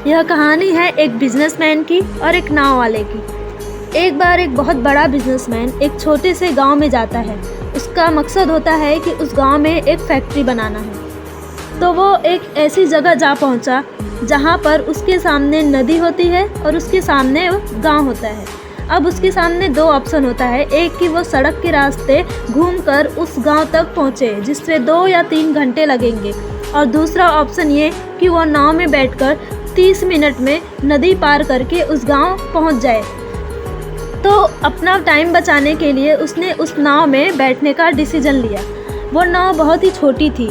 यह कहानी है एक बिजनेसमैन की और एक नाव वाले की। एक बार एक बहुत बड़ा बिजनेसमैन एक छोटे से गांव में जाता है। उसका मकसद होता है कि उस गांव में एक फैक्ट्री बनाना है। तो वो एक ऐसी जगह जा पहुंचा जहां पर उसके सामने नदी होती है और उसके सामने गांव होता है। अब उसके सामने दो ऑप्शन होता है, एक कि वो सड़क के रास्ते घूमकर उस गांव तक पहुंचे जिससे 2 या 3 घंटे लगेंगे, और दूसरा ऑप्शन ये कि वो नाव में बैठकर 30 मिनट में नदी पार करके उस गांव पहुंच जाए। तो अपना टाइम बचाने के लिए उसने उस नाव में बैठने का डिसीजन लिया। वो नाव बहुत ही छोटी थी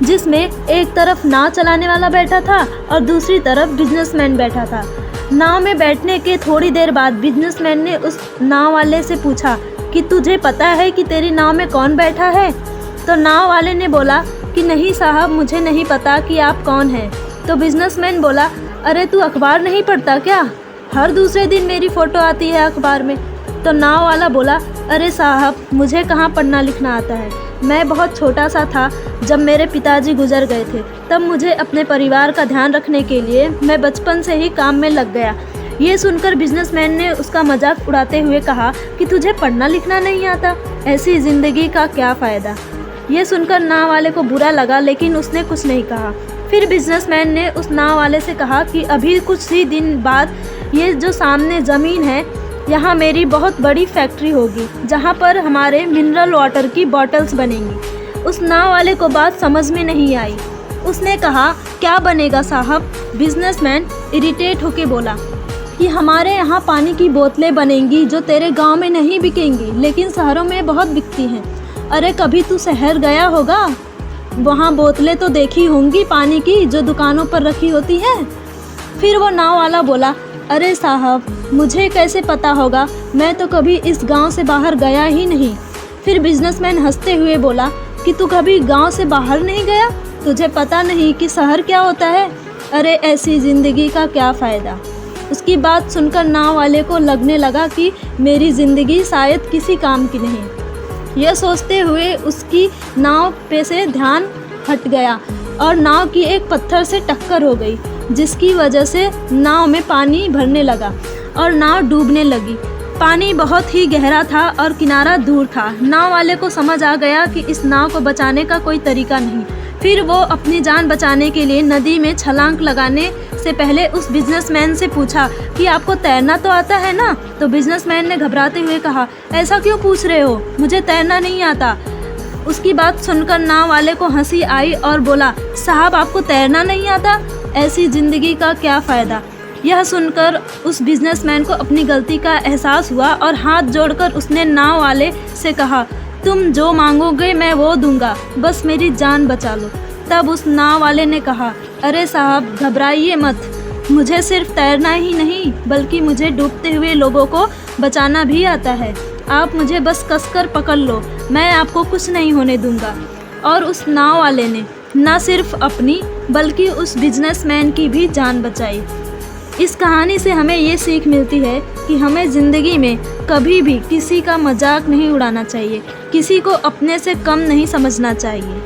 जिसमें एक तरफ नाव चलाने वाला बैठा था और दूसरी तरफ बिजनेसमैन बैठा था। नाव में बैठने के थोड़ी देर बाद बिजनेसमैन ने उस नाव वाले से पूछा कि तुझे पता है कि तेरी नाव में कौन बैठा है? तो नाव वाले ने बोला कि नहीं साहब, मुझे नहीं पता कि आप कौन हैं। तो बिजनेसमैन बोला, अरे तू अखबार नहीं पढ़ता क्या? हर दूसरे दिन मेरी फ़ोटो आती है अखबार में। तो नाव वाला बोला, अरे साहब, मुझे कहाँ पढ़ना लिखना आता है। मैं बहुत छोटा सा था जब मेरे पिताजी गुजर गए थे। तब मुझे अपने परिवार का ध्यान रखने के लिए मैं बचपन से ही काम में लग गया। ये सुनकर बिजनेसमैन ने उसका मजाक उड़ाते हुए कहा कि तुझे पढ़ना लिखना नहीं आता, ऐसी ज़िंदगी का क्या फ़ायदा। ये सुनकर नाव वाले को बुरा लगा, लेकिन उसने कुछ नहीं कहा। फिर बिजनेसमैन ने उस नाव वाले से कहा कि अभी कुछ ही दिन बाद ये जो सामने ज़मीन है, यहाँ मेरी बहुत बड़ी फैक्ट्री होगी जहाँ पर हमारे मिनरल वाटर की बॉटल्स बनेंगी। उस नाव वाले को बात समझ में नहीं आई। उसने कहा, क्या बनेगा साहब? बिजनेसमैन इरिटेट होके बोला कि हमारे यहाँ पानी की बोतलें बनेंगी जो तेरे गांव में नहीं बिकेंगी लेकिन शहरों में बहुत बिकती हैं। अरे कभी तू शहर गया होगा, वहाँ बोतलें तो देखी होंगी पानी की जो दुकानों पर रखी होती हैं। फिर वो नाव वाला बोला, अरे साहब, मुझे कैसे पता होगा, मैं तो कभी इस गांव से बाहर गया ही नहीं। फिर बिजनेसमैन हंसते हुए बोला कि तू कभी गांव से बाहर नहीं गया? तुझे पता नहीं कि शहर क्या होता है? अरे ऐसी ज़िंदगी का क्या फ़ायदा। उसकी बात सुनकर नाव वाले को लगने लगा कि मेरी ज़िंदगी शायद किसी काम की नहीं। यह सोचते हुए उसकी नाव पे से ध्यान हट गया और नाव की एक पत्थर से टक्कर हो गई, जिसकी वजह से नाव में पानी भरने लगा और नाव डूबने लगी। पानी बहुत ही गहरा था और किनारा दूर था। नाव वाले को समझ आ गया कि इस नाव को बचाने का कोई तरीका नहीं। फिर वो अपनी जान बचाने के लिए नदी में छलांग लगाने से पहले उस बिजनेसमैन से पूछा कि आपको तैरना तो आता है ना? तो बिजनेसमैन ने घबराते हुए कहा, ऐसा क्यों पूछ रहे हो, मुझे तैरना नहीं आता। उसकी बात सुनकर नाव वाले को हंसी आई और बोला, साहब आपको तैरना नहीं आता, ऐसी ज़िंदगी का क्या फ़ायदा। यह सुनकर उस बिजनेसमैन को अपनी गलती का एहसास हुआ और हाथ जोड़कर उसने नाव वाले से कहा, तुम जो मांगोगे मैं वो दूंगा, बस मेरी जान बचा लो। तब उस नाव वाले ने कहा, अरे साहब घबराइए मत, मुझे सिर्फ तैरना ही नहीं बल्कि मुझे डूबते हुए लोगों को बचाना भी आता है। आप मुझे बस कसकर पकड़ लो, मैं आपको कुछ नहीं होने दूंगा। और उस नाव वाले ने न सिर्फ अपनी बल्कि उस बिजनेसमैन की भी जान बचाई। इस कहानी से हमें ये सीख मिलती है कि हमें ज़िंदगी में कभी भी किसी का मजाक नहीं उड़ाना चाहिए, किसी को अपने से कम नहीं समझना चाहिए।